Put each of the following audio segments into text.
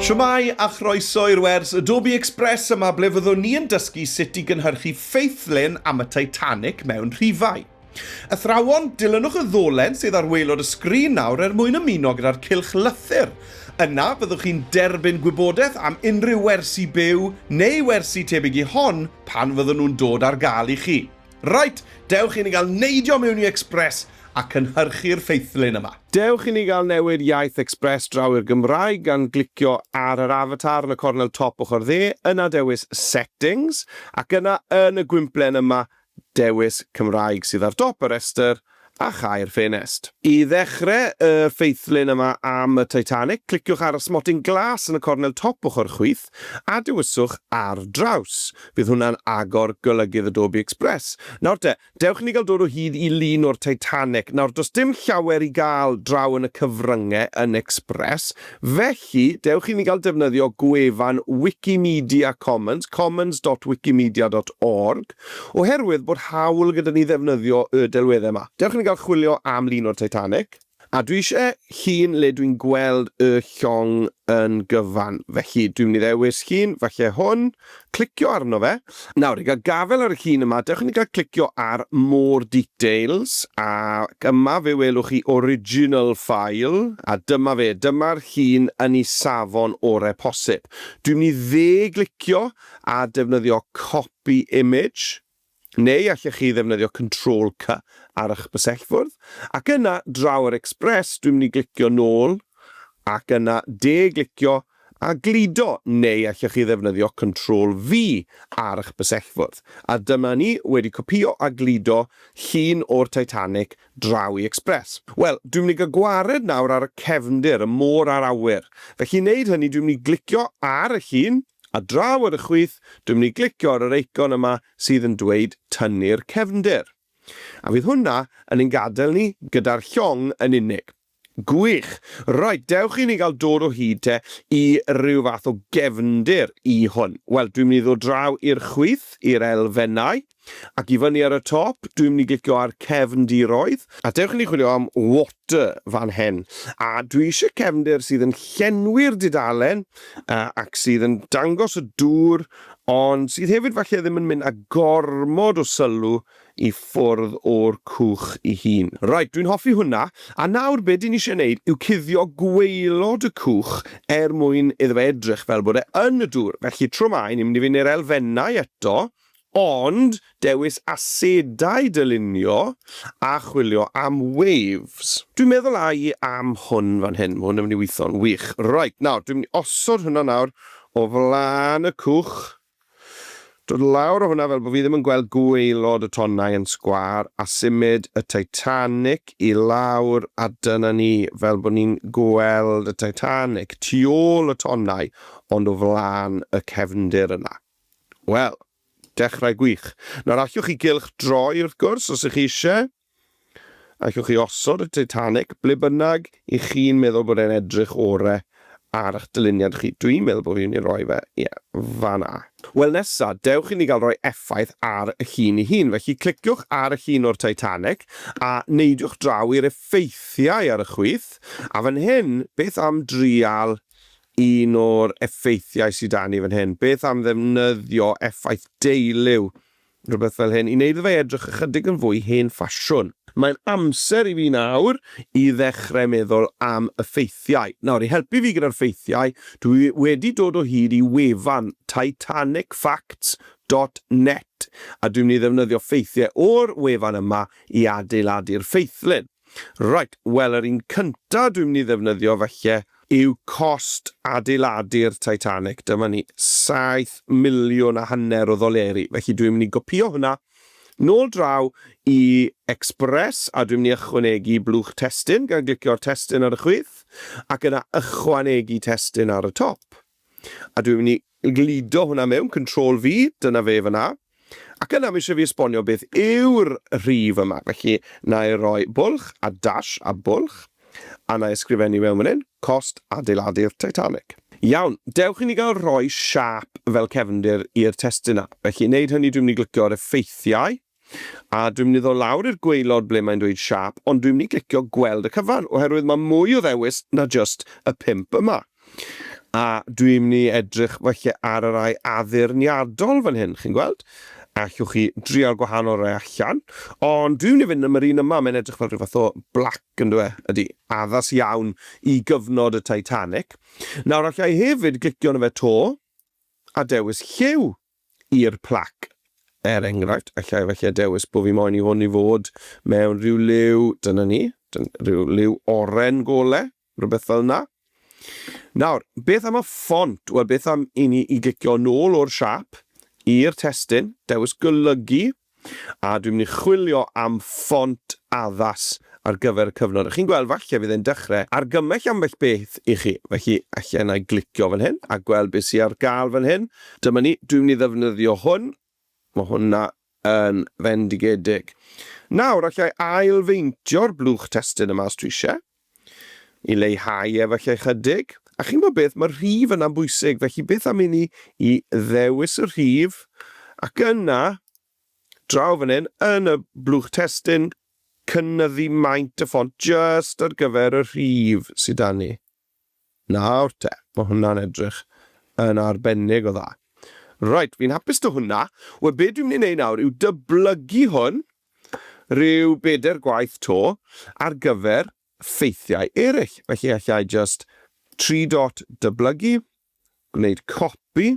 Shwmai a chroeso i'r wers Adobe Express yma ble fyddwn ni yn dysgu sut i gynhyrchu ffeithlyn am y Titanic mewn rhifau. Athrawon, dilynwch y ddolen sydd ar waelod y sgrin nawr mwyn ymuno gyda'r cylch lythyr. Yna byddwch chi'n derbyn gwybodaeth am unrhyw wersi byw neu wersi tebyg i hon pan fydden nhw'n dod ar gael i chi. Right, dewch i ni gael neidio mewn i Express a cynhyrchu'r ffeithlyn yma. Dewch i ni gael newid iaith Express draw i'r Gymraeg gan glicio ar yr avatar yn y cornel top ochr dde, yna dewis Settings, ac yna yn y gwymplen yma dewis Cymraeg sydd ar dop y restr a chau'r ffenest. I ddechrau y ffeithlyn yma am y Titanic, cliciwch ar y smotyn glas yn y cornel top ochr chwith a dewiswch ar draws. Bydd hwnna'n agor golygydd Adobe Express. Nawr dewch ni gael dod o hyd i lun o'r Titanic. Nawr, does dim llawer i gael draw yn y cyfryngau yn Express, felly dewch i ni gael defnyddio gwefan Wikimedia Commons, commons.wikimedia.org, oherwydd bod hawl gyda ni ddefnyddio y delweddau yma. Dewch i ni gael chwilio am lun o'r Titanic, a dwi eisiau llun le dwi'n gweld y llong yn gyfan. Felly, dwi'n mynd i ddewis llun, falle hwn, clicio arno fe. Nawr, i gael gafel ar y llun yma, dewch i ni gael clicio ar More Details, a yma fe welwch chi Original File, a dyma fe, dyma'r llun yn ei safon orau posib. Dwi'n mynd i ddeg-glicio a defnyddio Copy Image, neu allech chi ddefnyddio Control-C ar eich bysellfwrdd, ac yna draw yr Express dwi'n mynd i glicio nôl, ac yna de-glicio a glido, neu allech chi ddefnyddio Control-V ar eich bysellfwrdd. A dyma ni wedi copio a glido llun o'r Titanic draw i Express. Wel, dwi'n mynd i gael gwared nawr ar y cefndir, y môr a'r awyr. Felly, i wneud hynny, dwi'n mynd i glicio ar y llun, a draw ar y chwith, dwi'n mynd i glicio ar yr eicon yma sydd yn dweud tynnu'r cefndir. A fydd hwnna yn ein gadael ni gyda'r llong yn unig. Gwych. Right, dewch i ni gael dod o hyd i ryw fath o gefndir i hwn. Wel, dwi'n mynd i ddod draw i'r chwith, i'r elfennau, ac i fyny ar y top, dwi'n mynd i glicio ar cefndiroedd, a dewch i ni chwilio am water fan hyn. A dwi eisiau cefndir sydd yn llenwi'r dudalen, ac sydd yn dangos y dŵr, ond sydd hefyd falle ddim yn mynd â gormod o sylw i ffwrdd o'r cwch i hun. Right, dwi'n hoffi hwnna, a nawr beth ni'n eisiau gwneud yw cuddio gwaelod y cwch mwyn iddo fe edrych fel bod e yn y dŵr. Felly tro mai, ni'n mynd i fynd i'r elfennau eto, ond dewis asedau dylunio a chwilio am waves. Dwi'n meddwl am hwn fan hyn, mae hwn yn mynd i weithio'n wych. Right, nawr, dwi'n mynd i osod hwnna nawr o flaen y cwch, dod lawr o hwnna fel bod fi ddim yn gweld gwaelod y tonnau yn sgwar, a symud y Titanic i lawr, a dyna ni fel bod ni'n gweld y Titanic tu ôl y tonnau, ond o flaen y cefndir yna. Wel, dechrau gwych. Nawr allwch chi gylch droi wrth gwrs, os ych chi eisiau. Allwch chi osod y Titanic, ble bynnag i chi'n meddwl bod e'n edrych orau ar eich dyluniad chi. Dwi'n meddwl bod fi'n ei roi fe, fanna. Wel nesa, dewch i ni gael rhoi effaith ar y llun i hun. Felly cliciwch ar y llun o'r Titanic a neidiwch draw i'r effeithiau ar y chwith. A fan hyn, beth am drial un o'r effeithiau sydd da ni fan hyn? Beth am ddefnyddio effaith deilyw? Rhywbeth fel hyn, i wneud fe edrych ychydig yn fwy hen ffasiwn. Mae'n amser i fi nawr i ddechrau meddwl am y ffeithiau. Nawr, i helpu fi gyda'r ffeithiau, dwi wedi dod o hyd i wefan titanicfacts.net a dwi'n mynd i ddefnyddio ffeithiau o'r wefan yma i adeiladu'r ffeithlyn. Right, wel, yr un cyntaf dwi'n mynd i ddefnyddio felly yw cost adeiladu'r Titanic. Dyma ni 7,500,000 o ddoleri. Felly dwi'n mynd i gopio hwnna nôl draw i Express, a dwi'n mynd i ychwanegu blwch testun gan glicio'r testun ar y chwith, ac yna ychwanegu testun ar y top. A dwi'n mynd i glido hwnna mewn, Control-V, dyna fe fyna, ac yna mi eisiau fi esbonio beth yw'r rhif yma. Felly, na i roi bwlch a dash a bwlch, a na i ysgrifennu mewn fan hyn, cost adeiladu'r Titanic. Iawn, dewch i ni gael rhoi siap fel cefndir i'r testun yna. Felly, wneud hynny dwi'n mynd i glicio ar effeithiau, a dwi'n mynd i ddod lawr i'r gwaelod ble mae'n dweud siap, ond dwi'n mynd i glicio gweld y cyfan, oherwydd mae mwy o ddewis na just y 5 yma. A dwi'n mynd i edrych falle ar y rai addurniadol fan hyn, chi'n gweld? Allwch chi drial gwahanol rai allan. Ond dwi'n mynd i fynd am yr un yma, mae'n edrych fel rhyw fath o black yn dwi, ydy addas iawn i gyfnod y Titanic. Nawr, allai hefyd glicio na fe to a dewis lliw i'r plac. Enghraifft, allai falle dewis bod fi moyn i hwn i fod mewn rhyw liw, dyna ni, rhyw liw oren gole, rhywbeth fel yna. Nawr, beth am y ffont? Wel, beth am i ni i glicio nôl o'r siap i'r testyn, dewis golygu, a dwi'n mynd i chwilio am ffont addas ar gyfer y cyfnod. Chi'n gweld falle fydd e'n dechrau argymell ambell beth i chi. Felly, allai yna i glicio fan hyn a gweld beth sy'n ar gael fan hyn. Dyma ni, dwi'n mynd i ddefnyddio hwn. Mae hwnna yn fendigedig. Nawr, allai ailfeintio'r blwch testyn yma os dwi eisiau. I leihau efallai chydig. A chi'n gwybod beth, mae'r rhif yna'n bwysig, felly beth am i ni i ddewis y rhif, ac yna, draw fan hyn, yn y blwch testyn, cynyddu maint y ffont just ar gyfer y rhif sydd da ni. Nawr te, mae hwnna'n edrych yn arbennig o dda. Right, fi'n hapus dy hwnna. Wel, be dwi'n mynd i wneud nawr yw dyblygu hwn rhyw bedair gwaith to ar gyfer ffeithiau eraill. Felly allai just 3 dot dyblygu, gwneud copi,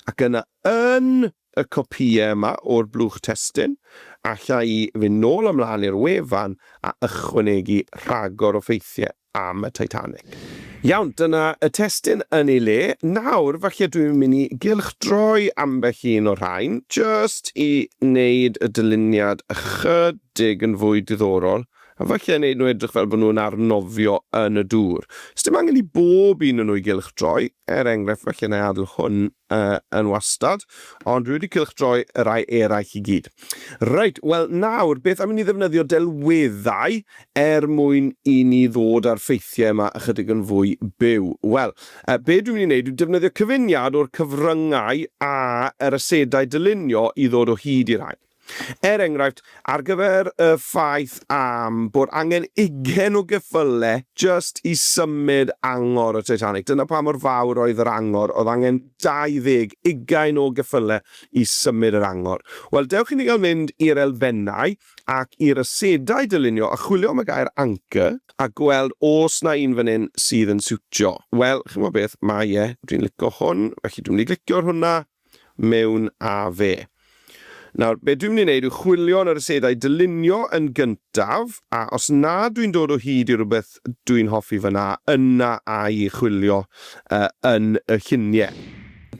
ac yna yn y copïau yma o'r blwch testyn, allai i fynd nôl ymlaen i'r wefan a ychwanegu rhagor o ffeithiau am y Titanic. Iawn, dyna y testyn yn ei le. Nawr, falle dwi'n mynd i gylchdroi ambell un o'r rhain, just i wneud y dyluniad ychydig yn fwy diddorol, a falle wneud nhw edrych fel bod nhw'n arnofio yn y dŵr. Os dim angen i bob un yn nhw i gylchdroi, enghraifft falle na i adael hwn yn wastad, ond dwi wedi gylchdroi y rai eraill i gyd. Reit, wel nawr, beth am i ni ddefnyddio delweddau mwyn i ni ddod ar ffeithiau yma ychydig yn fwy byw? Wel, be dwi'n mynd i wneud yw defnyddio cyfuniad o'r cyfryngau a yr asedau dylunio i ddod o hyd i'r rhain. Enghraifft, ar gyfer y ffaith am bod angen 20 o geffylau just i symud angor y Titanic. Dyna pa mor fawr oedd yr angor, oedd angen 20 o geffylau i symud yr angor. Wel, dewch i ni gael mynd i'r elfennau ac i'r asedau dylunio a chwilio am y gair anchor a gweld os na un fan hyn sydd yn siwtio. Wel, chi'n gwybod beth, mae dwi'n licio hwn, felly dwi'n mynd i glicio hwnna mewn a fe. Nawr, be dwi'n mynd i wneud yw chwilio yn yr asedau dylunio yn gyntaf, a os na dwi'n dod o hyd i rhywbeth dwi'n hoffi fyna, yna a i chwilio yn y lluniau.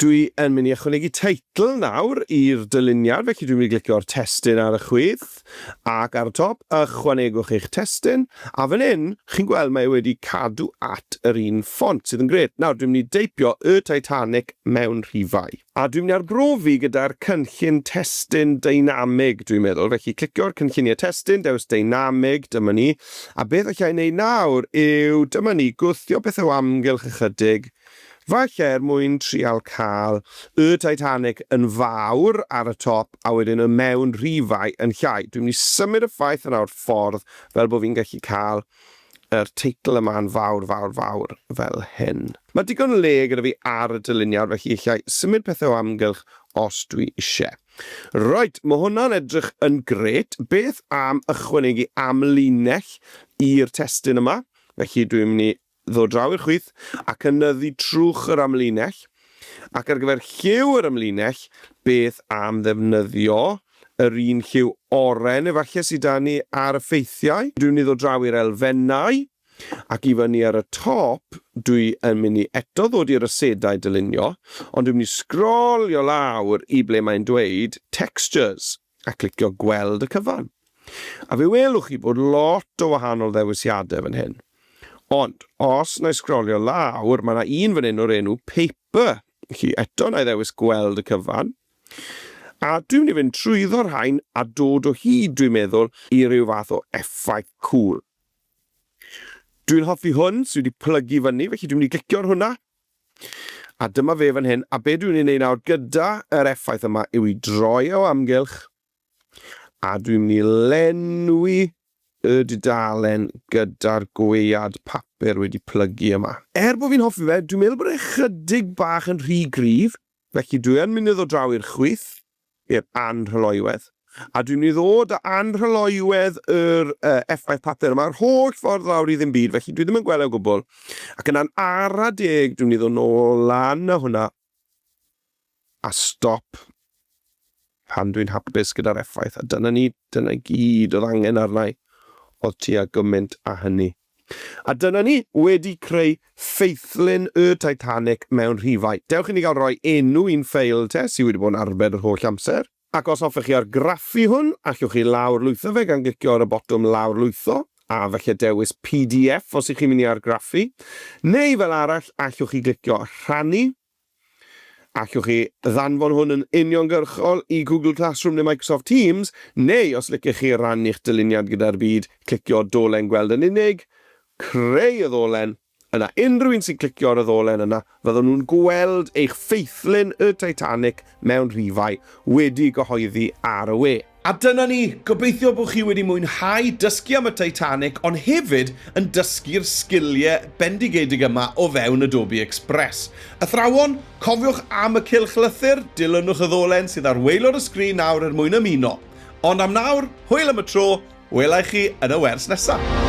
Dwi yn mynd i ychwanegu teitl nawr i'r dyluniad, felly dwi'n mynd i glicio'r testyn ar y chwith, ac ar y top, ychwanegwch eich testyn, a fan hyn, chi'n gweld mae wedi cadw at yr un ffont sydd yn gret. Nawr, dwi'n mynd i deipio y Titanic mewn rhifau. A dwi'n mynd i arbrofi gyda'r cynllun testyn dynamig, dwi'n meddwl. Felly, clicio'r cynlluniau testyn, dewis dynamig, dyma ni. A beth allai wneud nawr yw, dyma ni, gwthio beth o amgylch ychydig, falle mwyn trial cael y Titanic yn fawr ar y top a wedyn y mewn rhifau yn llai. Dwi'n mynd i symud y ffaith yna o'r ffordd fel bod fi'n gallu cael yr teitl yma yn fawr fel hyn. Mae digon o le gyda fi ar y dyluniad, felly allai symud pethau o amgylch os dwi eisiau. Right, mae hwnna'n edrych yn gret. Beth am ychwanegu amlinell i'r testyn yma? Felly dwi'n mynd i ddod draw i'r chwith a cynyddu trwch yr amlinell. Ac ar gyfer lliw yr amlinell, beth am ddefnyddio yr un lliw oren efallai sydd da ni ar y ffeithiau. Dwi'n mynd i ddod draw i'r elfennau ac i fyny ar y top, dwi yn mynd i eto ddod i'r asedau dylunio, ond dwi'n mynd i sgrolio lawr i ble mae'n dweud textures a clicio gweld y cyfan. A fe welwch chi bod lot o wahanol ddewisiadau fan hyn. Ond, os na i sgrolio lawr, mae yna un fan hyn o'r enw paper. Felly, eto na i ddewis gweld y cyfan. A dwi'n mynd i fynd trwyddo'r rhain a dod o hyd, dwi'n meddwl, i ryw fath o effaith cool. Dwi'n hoffi hwn, sydd wedi plygu fyny, felly dwi'n mynd i glicio'r hwnna. A dyma fe fan hyn. A be dwi'n mynd i wneud nawr gyda yr effaith yma yw i droi o amgylch. A dwi'n mynd i lenwi y dudalen gyda'r gwead papur wedi plygu yma. Bod fi'n hoffi fe, dwi'n meddwl bod e chydig bach yn rhy gryf, felly dwi yn mynd i ddod draw i'r chwith, i'r anrhyloiwedd. A dwi'n mynd i ddod â anrhyloiwedd yr effaith papur yma'r holl ffordd lawr i ddim byd, felly dwi ddim yn gweld o gwbl. Ac yna'n ara deg, dwi'n mynd i ddod nôl lan o hwnna, a stop pan dwi'n hapus gyda'r effaith. A dyna gyd oedd angen arna i oedd tua gymaint a hynny. A dyna ni wedi creu ffeithlyn y Titanic mewn rhifau. Dewch i ni gael rhoi enw i'n ffeil sydd wedi bod yn arbed yr holl amser. Ac os hoffech chi argraffu hwn, allwch chi lawrlwytho fe gan glicio ar y botwm lawrlwytho, a felly dewis PDF os ych chi'n mynd i argraffu. Neu fel arall, allwch chi glicio rhannu. Allwch chi ddanfon hwn yn uniongyrchol i Google Classroom neu Microsoft Teams, neu os licech chi rannu'ch dyluniad gyda'r byd, clicio dolen gweld yn unig, creu y ddolen, yna unrhyw un sy'n clicio ar y ddolen yna, fyddwn nhw'n gweld eich ffeithlyn y Titanic mewn rhifau wedi gyhoeddi ar y we. A dyna ni, gobeithio bod chi wedi mwynhau dysgu am y Titanic, ond hefyd yn dysgu'r sgiliau bendigedig yma o fewn Adobe Express. Athrawon, cofiwch am y cylchlythyr, dilynwch y ddolen sydd ar waelod y sgrin nawr mwyn ymuno. Ond am nawr, hwyl am y tro, welai chi yn y wers nesaf.